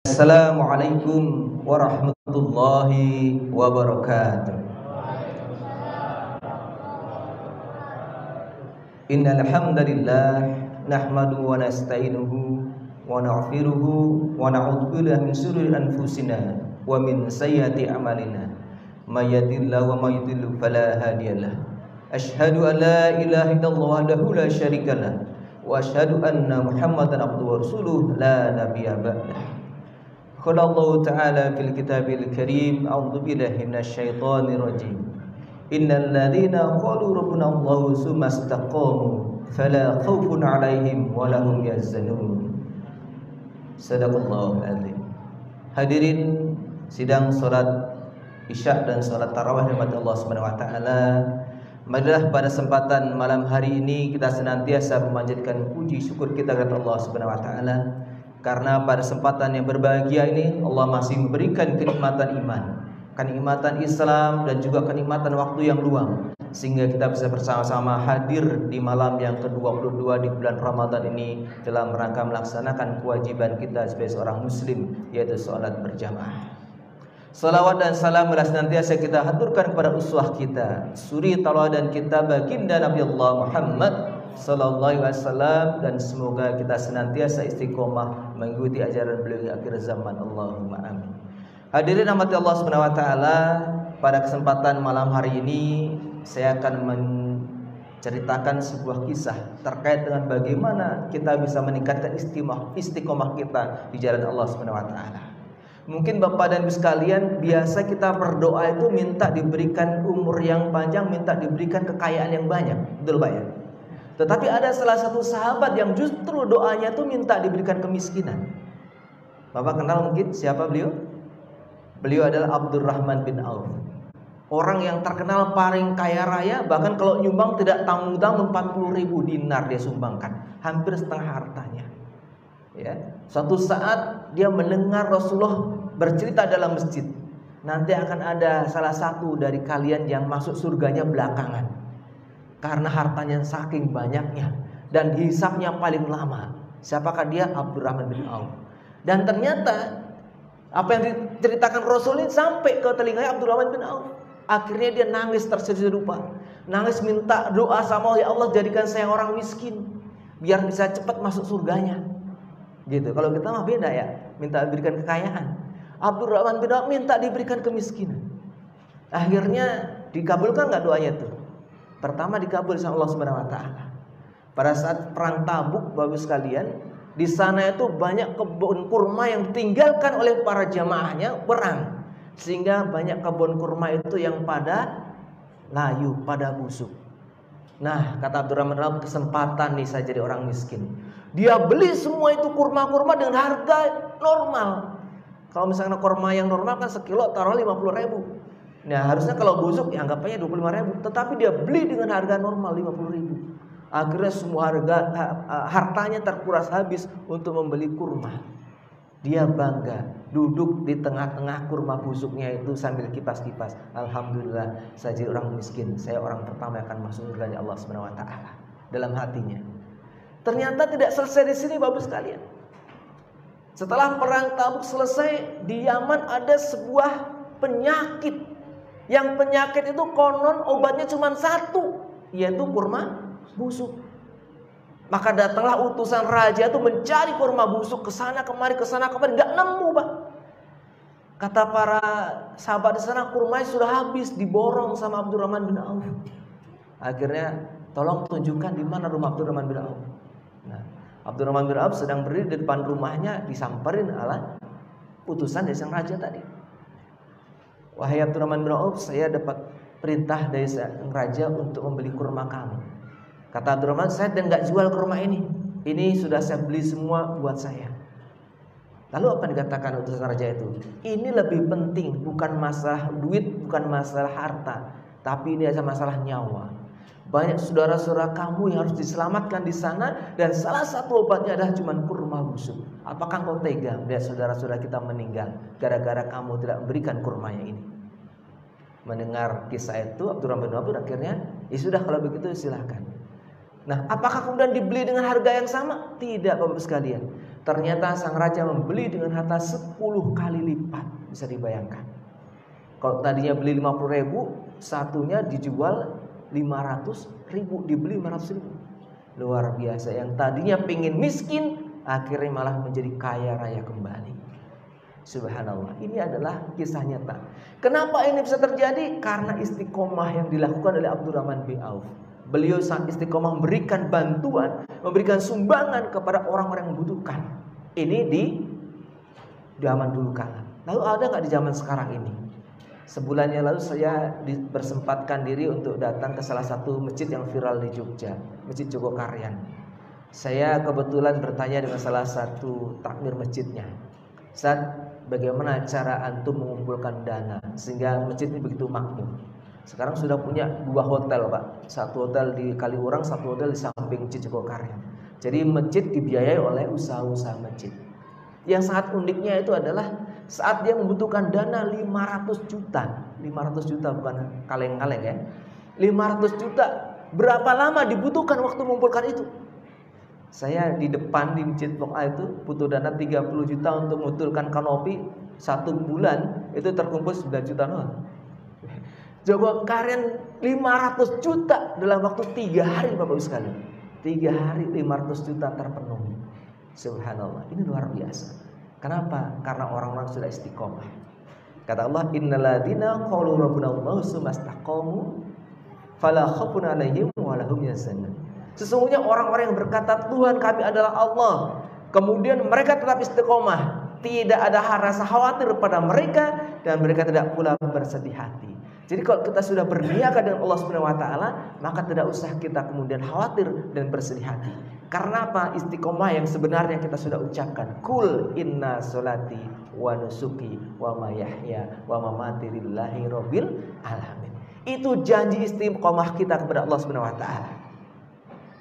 Assalamualaikum warahmatullahi wabarakatuh. Innal hamdalillah nahmadu wa nasta'inuhu wa naghfiruhu wa na'udzu billahi min shururi anfusina wa min sayyiati a'malina. May yahdihillahu wa may yudlil fala hadiyalah. Asyhadu an la ilaha illallah wahdahu la syarikalah wa asyhadu anna Muhammadan abduhu wa rasuluhu la nabiyya ba'dah. Qala Allah Ta'ala fil kitabil karim, a'udzu billahi minasyaitonir rajim. Innal ladzina qalu rabbuna Allahu tsumma istaqamu fala khaufun 'alaihim wa lahum yahzanun. Sadaqallahul azim. Hadirin sidang salat Isya dan salat tarawih rahmat Allah Subhanahu wa taala. Marilah pada kesempatan malam hari ini kita senantiasa memanjatkan puji syukur kita kepada Allah Subhanahu wa taala. Karena pada kesempatan yang berbahagia ini Allah masih memberikan kenikmatan iman, kenikmatan Islam, dan juga kenikmatan waktu yang luang, sehingga kita bisa bersama-sama hadir di malam yang ke-22 di bulan Ramadan ini dalam rangka melaksanakan kewajiban kita sebagai seorang muslim, yaitu sholat berjamaah. Salawat dan salam senantiasa kita haturkan kepada uswah kita, suri tauladan kita, baginda Nabi Allah Muhammad sallallahu alaihi wasallam, dan semoga kita senantiasa istiqomah mengikuti ajaran beliau di akhir zaman. Allahumma amin. Hadirin rahmati Allah Subhanahu wa taala, pada kesempatan malam hari ini saya akan menceritakan sebuah kisah terkait dengan bagaimana kita bisa meningkatkan istiqomah kita di jalan Allah Subhanahu wa taala. Mungkin Bapak dan Ibu sekalian, biasa kita berdoa itu minta diberikan umur yang panjang, minta diberikan kekayaan yang banyak, betul Pak ya? Tetapi ada salah satu sahabat yang justru doanya itu minta diberikan kemiskinan. Bapak kenal mungkin siapa beliau? Beliau adalah Abdurrahman bin Auf. Orang yang terkenal paling kaya raya, bahkan kalau nyumbang tidak tanggung-tanggung 40.000 dinar dia sumbangkan, hampir setengah hartanya. Ya, suatu saat dia mendengar Rasulullah bercerita dalam masjid, nanti akan ada salah satu dari kalian yang masuk surganya belakangan karena hartanya saking banyaknya dan hisabnya paling lama. Siapakah dia? Abdurrahman bin Auf. Dan ternyata apa yang diceritakan Rasul ini sampai ke telinganya Abdurrahman bin Auf. Akhirnya dia nangis terseduh-seduh, nangis minta doa sama Allah, ya Allah jadikan saya orang miskin biar bisa cepat masuk surganya. Gitu. Kalau kita mah beda ya, minta diberikan kekayaan. Abdurrahman bin Auf minta diberikan kemiskinan. Akhirnya dikabulkan nggak doanya itu? Pertama dikabul sama Allah Subhanahu wa taala. Pada saat perang Tabuk, Bapak sekalian, di sana itu banyak kebun kurma yang ditinggalkan oleh para jamaahnya perang, sehingga banyak kebun kurma itu yang pada layu, pada busuk. Nah, kata Abdurrahman bin Auf, kesempatan nih saya jadi orang miskin. Dia beli semua itu kurma-kurma dengan harga normal. Kalau misalnya kurma yang normal kan sekilo taruh 50.000. Nah harusnya kalau busuk ya anggapnya 25.000. Tetapi dia beli dengan harga normal 50.000. Akhirnya semua hartanya terkuras habis untuk membeli kurma. Dia bangga duduk di tengah-tengah kurma busuknya itu sambil kipas-kipas. Alhamdulillah saya jadi orang miskin. Saya orang pertama yang akan masuk surga Allah Subhanahu wa taala. Dalam hatinya. Ternyata tidak selesai di sini Bapak sekalian. Setelah perang Tabuk selesai, di Yaman ada sebuah penyakit. Yang penyakit itu konon obatnya cuma satu, yaitu kurma busuk. Maka datanglah utusan raja itu mencari kurma busuk, kesana kemari, nggak nemu Pak. Kata para sahabat di sana, kurmanya sudah habis, diborong sama Abdurrahman bin Auf. Akhirnya tolong tunjukkan di mana rumah Abdurrahman bin Auf. Nah, Abdurrahman bin Auf sedang berdiri di depan rumahnya, disamperin oleh utusan dari sang raja tadi. Wahai Abdurrahman bin Auf, saya dapat perintah dari sang raja untuk membeli kurma kamu. Kata Abdurrahman, saya nggak jual kurma ini. Ini sudah saya beli semua buat saya. Lalu apa dikatakan utusan raja itu? Ini lebih penting, bukan masalah duit, bukan masalah harta, tapi ini adalah masalah nyawa. Banyak saudara-saudara kamu yang harus diselamatkan di sana, dan salah satu obatnya adalah cuma kurma busuk. Apakah kau tega melihat saudara-saudara kita meninggal gara-gara kamu tidak memberikan kurmanya ini? Mendengar kisah itu, Abdurrahman bin Auf akhirnya, ya sudah kalau begitu silahkan. Nah, apakah kemudian dibeli dengan harga yang sama? Tidak Bapak sekalian. Ternyata sang raja membeli dengan harta 10 kali lipat. Bisa dibayangkan. Kalau tadinya beli 50.000, satunya dijual 500.000, dibeli 500.000. Luar biasa. Yang tadinya pengen miskin, akhirnya malah menjadi kaya raya kembali. Subhanallah. Ini adalah kisah nyata. Kenapa ini bisa terjadi? Karena istiqomah yang dilakukan oleh Abdurrahman bin Auf. Beliau saat istiqomah memberikan bantuan, memberikan sumbangan kepada orang-orang yang membutuhkan. Ini di zaman dulu kala. Lalu ada nggak di zaman sekarang ini? Sebulan yang lalu saya bersempatkan diri untuk datang ke salah satu masjid yang viral di Jogja, Masjid Jogokarian. Saya kebetulan bertanya dengan salah satu takmir masjidnya, Ustaz, bagaimana cara antum mengumpulkan dana sehingga masjid ini begitu makmur? Sekarang sudah punya 2 hotel, Pak. Satu hotel di Kaliurang, satu hotel di samping Masjid Jogokarian. Jadi masjid dibiayai oleh usaha-usaha masjid. Yang sangat uniknya itu adalah saat dia membutuhkan dana 500 juta. 500 juta bukan kaleng-kaleng ya. 500 juta. Berapa lama dibutuhkan waktu mengumpulkan itu? Saya di depan di Masjid Pokok itu butuh dana 30 juta untuk memutulkan kanopi. 1 bulan itu terkumpul 9 juta doang. Jogokarian 500 juta dalam waktu 3 hari Bapak Ibu sekalian. 3 hari 500 juta terpenuhi. Subhanallah, ini luar biasa. Kenapa? Karena orang-orang sudah istiqomah. Kata Allah, innalladzina qalu rabbunallahu tsumma istaqamu fala khaufun 'alaihim wa lahum yahzanun. Sesungguhnya orang-orang yang berkata Tuhan kami adalah Allah, kemudian mereka tetap istiqomah, tidak ada rasa khawatir pada mereka dan mereka tidak pula bersedih hati. Jadi kalau kita sudah berniaga dengan Allah Subhanahu wa taala, maka tidak usah kita kemudian khawatir dan bersedih hati. Karena apa? Istiqomah yang sebenarnya kita sudah ucapkan. Kul inna sholati wa nusuki wa mahyaya wa mamati lillahi rabbil alamin. Itu janji istiqomah kita kepada Allah Subhanahu wa taala.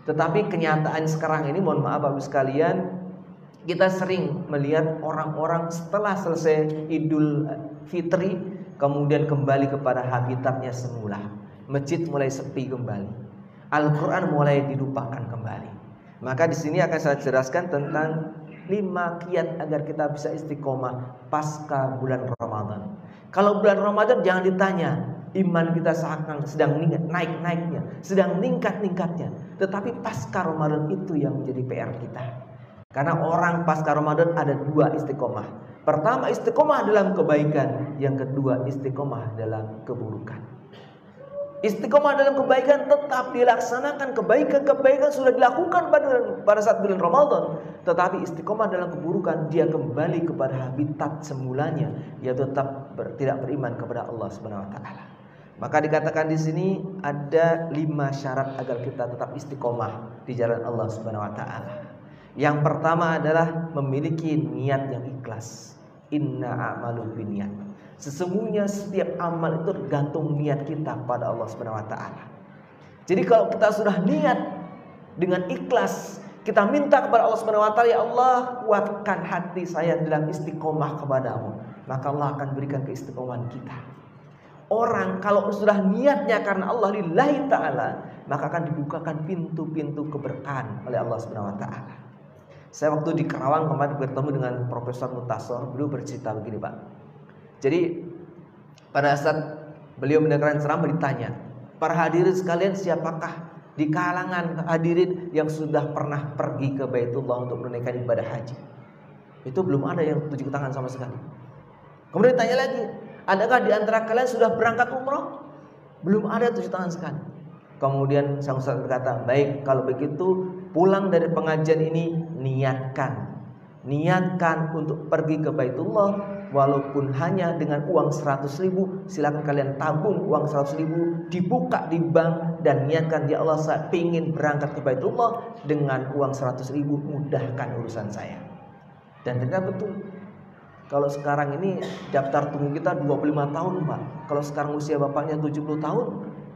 Tetapi kenyataan sekarang ini, mohon maaf Bapak sekalian, kita sering melihat orang-orang setelah selesai Idul Fitri kemudian kembali kepada habitatnya semula. Masjid mulai sepi kembali. Al-Quran mulai dilupakan kembali. Maka di sini akan saya jelaskan tentang 5 kiat agar kita bisa istiqomah pasca bulan Ramadan. Kalau bulan Ramadan jangan ditanya, iman kita sedang naik-naiknya, sedang ningkat-ningkatnya. Tetapi pasca Ramadan itu yang menjadi PR kita. Karena orang pasca Ramadan ada 2 istiqomah. Pertama istiqomah dalam kebaikan, yang kedua istiqomah dalam keburukan. Istiqomah dalam kebaikan tetap dilaksanakan, kebaikan-kebaikan sudah dilakukan pada saat bulan Ramadan. Tetapi istiqomah dalam keburukan, dia kembali kepada habitat semulanya, yaitu tetap tidak beriman kepada Allah Subhanahu wa taala. Maka dikatakan di sini ada 5 syarat agar kita tetap istiqomah di jalan Allah Subhanahu wa taala. Yang pertama adalah memiliki niat yang ikhlas. Inna a'malu binniyat. Sesungguhnya setiap amal itu tergantung niat kita pada Allah Subhanahu wa taala. Jadi kalau kita sudah niat dengan ikhlas, kita minta kepada Allah Subhanahu wa taala, ya Allah, kuatkan hati saya dalam istiqomah kepadamu, maka Allah akan berikan keistiqomahan kita. Orang kalau sudah niatnya karena Allah lillahi ta'ala, maka akan dibukakan pintu-pintu keberkahan oleh Allah Subhanahu wa ta'ala. Saya waktu di Karawang kemarin bertemu dengan Profesor Mutasor, beliau bercerita begini Pak. Jadi pada saat beliau mendengarkan ceramah ditanya, para hadirin sekalian, siapakah di kalangan hadirin yang sudah pernah pergi ke Baitullah untuk menunaikan ibadah haji? Itu belum ada yang tunjuk tangan sama sekali. Kemudian ditanya lagi, adakah di antara kalian sudah berangkat umroh? Belum ada tunjuk tangan sekali. Kemudian sang ustaz berkata, baik kalau begitu pulang dari pengajian ini niatkan untuk pergi ke Baitullah, walaupun hanya dengan uang 100.000, silakan kalian tabung uang 100.000, dibuka di bank dan niatkan, ya Allah saya ingin berangkat ke Baitullah, dengan uang 100.000 mudahkan urusan saya. Dan ternyata betul. Kalau sekarang ini daftar tunggu kita 25 tahun Pak. Kalau sekarang usia bapaknya 70 tahun,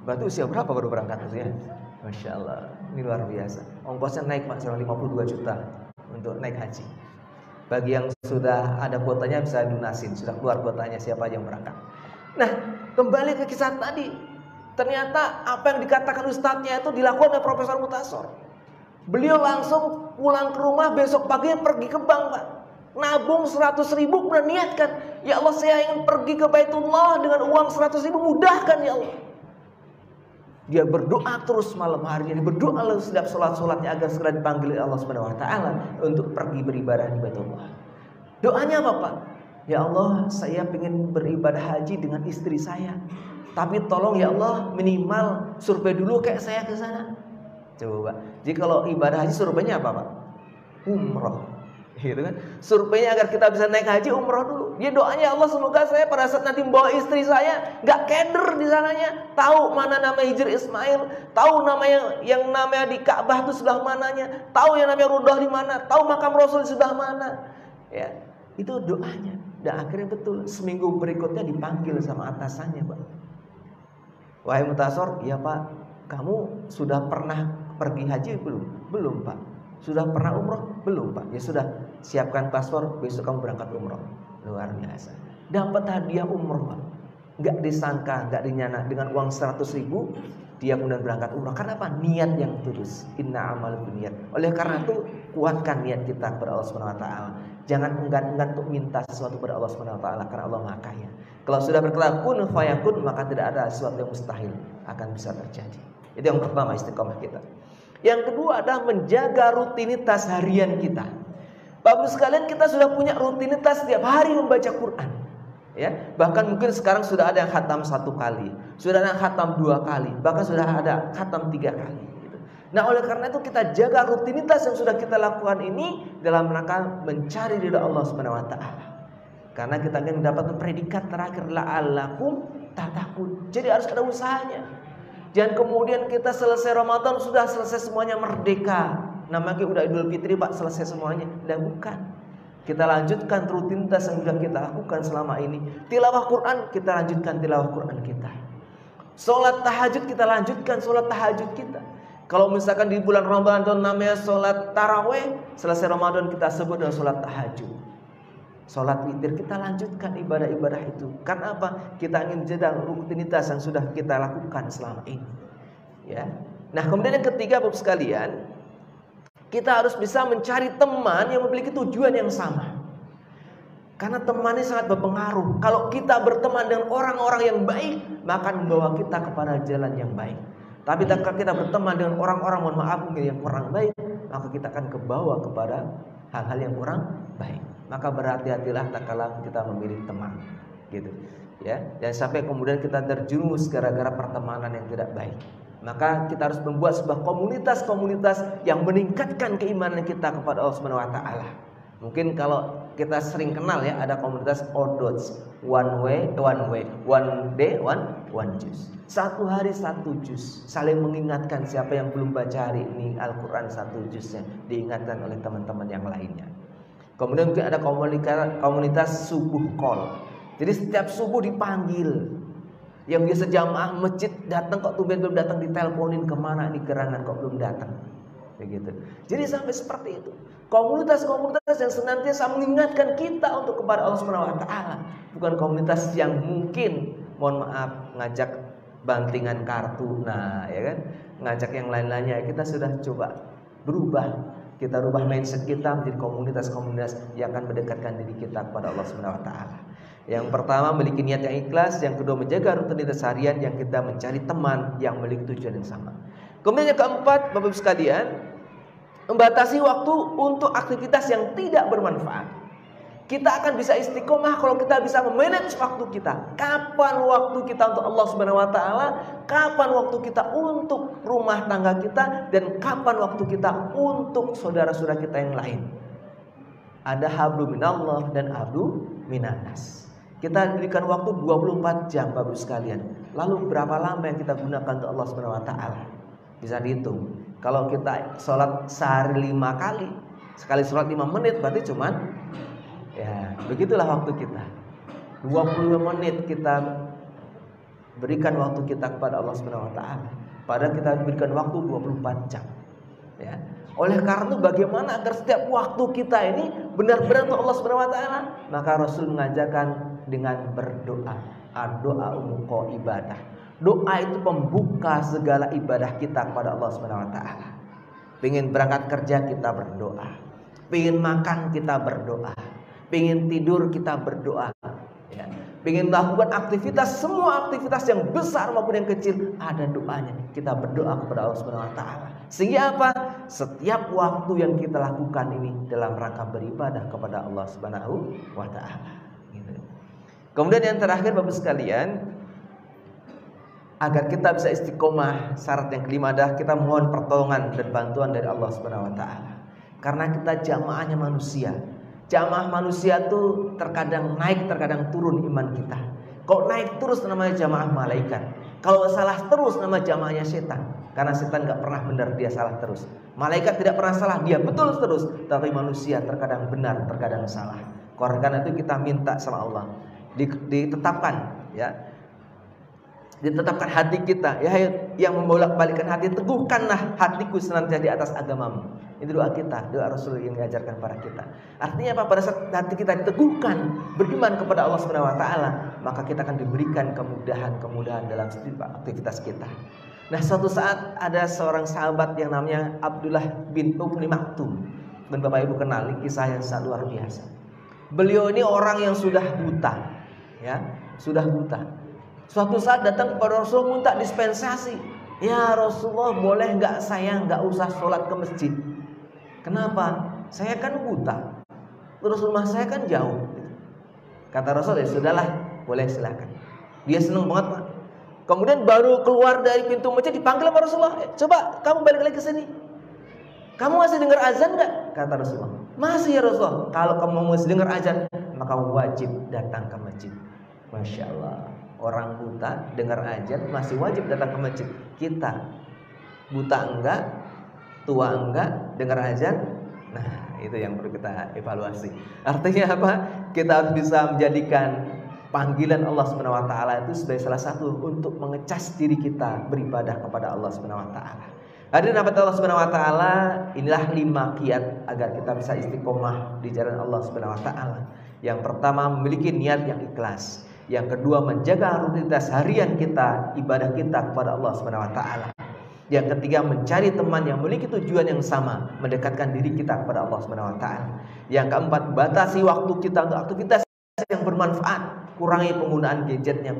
berarti usia berapa baru berangkat usia? Masya Allah, ini luar biasa. Ongkosnya naik Pak, sekarang 52 juta untuk naik haji. Bagi yang sudah ada kuotanya bisa lunasin, sudah keluar kuotanya siapa yang berangkat. Nah, kembali ke kisah tadi. Ternyata apa yang dikatakan ustadznya itu dilakukan oleh Profesor Mutasor. Beliau langsung pulang ke rumah, besok paginya pergi ke bank, Pak. Nabung 100.000, kemudian niatkan, ya Allah saya ingin pergi ke Baitullah dengan uang 100.000, mudahkan ya Allah. Dia berdoa terus malam harinya, dia berdoa lalu setiap sholat-sholatnya agar segera dipanggil oleh Allah Subhanahu wa taala untuk pergi beribadah di Baitullah. Doanya apa, Pak? Ya Allah, saya ingin beribadah haji dengan istri saya. Tapi tolong ya Allah, minimal survei dulu kayak saya ke sana. Coba, jadi kalau ibadah haji surveinya apa, Pak? Umroh, gitu kan? Surveinya agar kita bisa naik haji, umroh dulu. Dia doanya, Allah semoga saya pada saat nanti membawa istri saya nggak keder di sananya, tahu mana nama Hijr Ismail, tahu nama yang namanya di Ka'bah itu sebelah mananya, tahu yang namanya Rudhah di mana, tahu makam Rasul di sebelah mana. Ya, itu doanya. Dan akhirnya betul, seminggu berikutnya dipanggil sama atasannya, Pak. Wahai Mutasor, ya Pak, kamu sudah pernah pergi haji belum? Belum, Pak. Sudah pernah umroh? Belum, Pak. Ya sudah, siapkan paspor, besok kamu berangkat umroh. Luar biasa. Dapat hadiah umroh, Pak. Nggak disangka, nggak dinyana, dengan uang 100.000 dia kemudian berangkat umroh. Karena apa? Niat yang tulus. Inna amal niat. Oleh karena itu, kuatkan niat kita kepada Allah Subhanahu wa taala. Jangan enggan-enggan untuk minta sesuatu kepada Allah Subhanahu wa taala, karena Allah Maha Kaya. Kalau sudah berkata kun fayakun, maka tidak ada sesuatu yang mustahil akan bisa terjadi. Itu yang pertama, istiqomah kita. Yang kedua adalah menjaga rutinitas harian kita. Bapak sekalian, kita sudah punya rutinitas setiap hari membaca Quran. Ya, bahkan mungkin sekarang sudah ada yang khatam 1 kali, sudah ada yang khatam 2 kali, bahkan sudah ada khatam 3 kali. Gitu. Nah, oleh karena itu kita jaga rutinitas yang sudah kita lakukan ini dalam rangka mencari ridha Allah Subhanahu wa taala. Karena kita ingin mendapatkan predikat terakhir la'allakum tattaqun. Jadi harus ada usahanya. Jangan kemudian kita selesai Ramadan sudah selesai semuanya merdeka. Namanya udah Idul Fitri, Pak, selesai semuanya. Dan bukan. Kita lanjutkan rutinitas yang sudah kita lakukan selama ini. Tilawah Quran, kita lanjutkan tilawah Quran kita. Sholat tahajud, kita lanjutkan sholat tahajud kita. Kalau misalkan di bulan Ramadan namanya sholat taraweh, selesai Ramadan kita sebut dengan sholat tahajud. Sholat witir, kita lanjutkan ibadah-ibadah itu. Karena apa? Kita ingin jeda rutinitas yang sudah kita lakukan selama ini. Ya. Nah, kemudian yang ketiga, Bapak sekalian, kita harus bisa mencari teman yang memiliki tujuan yang sama. Karena teman ini sangat berpengaruh. Kalau kita berteman dengan orang-orang yang baik, maka membawa kita kepada jalan yang baik. Tapi jika kita berteman dengan orang-orang, mohon maaf, yang kurang baik, maka kita akan kebawa kepada hal-hal yang kurang baik. Maka berhati-hatilah tak kala kita memilih teman, gitu. Ya, jangan sampai kemudian kita terjerumus gara-gara pertemanan yang tidak baik. Maka kita harus membuat sebuah komunitas-komunitas yang meningkatkan keimanan kita kepada Allah Subhanahu wa taala. Mungkin kalau kita sering kenal ya, ada komunitas odots, one day, one juz. 1 hari 1 juz. Saling mengingatkan siapa yang belum baca hari ini Al-Qur'an 1 juznya, diingatkan oleh teman-teman yang lainnya. Kemudian mungkin ada komunitas subuh call. Jadi setiap subuh dipanggil. Yang biasa jamaah masjid datang kok tumben belum datang, diteleponin kemana ini gerangan kok belum datang. Begitu. Jadi sampai seperti itu. Komunitas-komunitas yang senantiasa mengingatkan kita untuk kepada Allah Subhanahu wa taala. Bukan komunitas yang mungkin mohon maaf ngajak bantingan kartu. Nah, ya kan? Ngajak yang lain-lainnya. Kita sudah coba berubah. Kita rubah mindset kita menjadi komunitas-komunitas yang akan mendekatkan diri kita kepada Allah Subhanahu wa taala. Yang pertama, memiliki niat yang ikhlas. Yang kedua, menjaga rutinitas harian. Yang kita mencari teman yang memiliki tujuan yang sama. Kemudian yang keempat, Bapak Ibu sekalian, membatasi waktu untuk aktivitas yang tidak bermanfaat. Kita akan bisa istiqomah kalau kita bisa memanage waktu kita. Kapan waktu kita untuk Allah Subhanahu wa taala, kapan waktu kita untuk rumah tangga kita, dan kapan waktu kita untuk saudara-saudara kita yang lain. Ada hablu minallah dan hablu minanas. Kita diberikan waktu 24 jam Bapak sekalian. Lalu berapa lama yang kita gunakan untuk Allah Subhanahu wa taala? Bisa dihitung. Kalau kita sholat sehari 5 kali, sekali sholat 5 menit, berarti cuman ya, begitulah waktu kita. 25 menit kita berikan waktu kita kepada Allah Subhanahu wa taala. Padahal kita berikan waktu 24 jam. Ya. Oleh karena itu bagaimana agar setiap waktu kita ini benar-benar untuk Allah Subhanahu wa taala? Maka Rasul mengajarkan dengan berdoa. Doa umuko ibadah. Doa itu pembuka segala ibadah kita kepada Allah Subhanahu wa taala. Pengen berangkat kerja kita berdoa, pengen makan kita berdoa, pengen tidur kita berdoa, ya. Pengen melakukan aktivitas, semua aktivitas yang besar maupun yang kecil ada doanya. Kita berdoa kepada Allah Subhanahu wa taala. Sehingga apa? Setiap waktu yang kita lakukan ini dalam rangka beribadah kepada Allah Subhanahu wa taala. Gitu. Kemudian yang terakhir Bapak sekalian, agar kita bisa istiqomah, syarat yang kelima adalah kita mohon pertolongan dan bantuan dari Allah Subhanahu wa taala. Karena kita jamaahnya manusia. Jamaah manusia tuh terkadang naik, terkadang turun iman kita. Kalau naik terus namanya jamaah malaikat. Kalau salah terus nama jamaahnya setan. Karena setan gak pernah benar, dia salah terus. Malaikat tidak pernah salah, dia betul terus. Tapi manusia terkadang benar, terkadang salah. Karena itu kita minta sama Allah ditetapkan, ya, ditetapkan hati kita, ya, yang membolak-balikkan hati, teguhkanlah hatiku senantiasa di atas agamamu. Itu doa kita, doa Rasul yang diajarkan pada kita. Artinya apa? Pada saat hati kita diteguhkan, beriman kepada Allah Subhanahu wa taala, maka kita akan diberikan kemudahan dalam setiap aktivitas kita. Nah, suatu saat ada seorang sahabat yang namanya Abdullah bin Ummi Maktum. Dan Bapak Ibu kenali kisah yang sangat luar biasa. Beliau ini orang yang sudah buta, ya, sudah buta. Suatu saat datang kepada Rasul minta dispensasi. Ya Rasulullah, boleh nggak saya nggak usah sholat ke masjid? Kenapa? Saya kan buta. Terus rumah saya kan jauh. Kata Rasul, ya sudahlah, boleh silakan. Dia senang banget, Pak. Kemudian baru keluar dari pintu masjid dipanggil sama Rasulullah. Coba kamu balik lagi ke sini. Kamu masih dengar azan nggak? Kata Rasulullah. Masih ya Rasulullah. Kalau kamu masih dengar azan, maka wajib datang ke masjid. Masya Allah. Orang buta dengar azan masih wajib datang ke masjid. Kita buta enggak, tua enggak, dengar azan. Nah, itu yang perlu kita evaluasi. Artinya apa? Kita harus bisa menjadikan panggilan Allah Subhanahu wa taala itu sebagai salah satu untuk mengecas diri kita beribadah kepada Allah Subhanahu wa taala. Hadirin rahmat Allah Subhanahu wa taala, inilah 5 kiat agar kita bisa istiqomah di jalan Allah Subhanahu wa taala. Yang pertama, memiliki niat yang ikhlas. Yang kedua, menjaga rutinitas harian kita, ibadah kita kepada Allah Subhanahu wa taala. Yang ketiga, mencari teman yang memiliki tujuan yang sama, mendekatkan diri kita kepada Allah Subhanahu wa taala. Yang keempat, batasi waktu kita untuk aktivitas yang bermanfaat, kurangi penggunaan gadgetnya,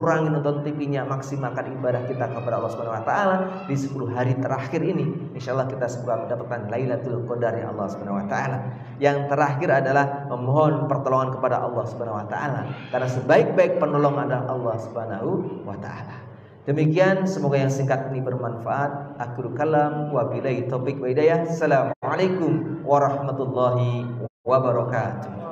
kurangi nonton TV-nya, maksimalkan ibadah kita kepada Allah Subhanahu wa taala di 10 hari terakhir ini. Insyaallah kita semoga mendapatkan Lailatul Qadar ya Allah Subhanahu wa taala. Yang terakhir adalah memohon pertolongan kepada Allah Subhanahu wa taala, karena sebaik-baik penolong adalah Allah Subhanahu wa taala. Demikian, semoga yang singkat ini bermanfaat. Akhirul kalam wa billahi taufiq wa hidayah. Assalamualaikum warahmatullahi wabarakatuh.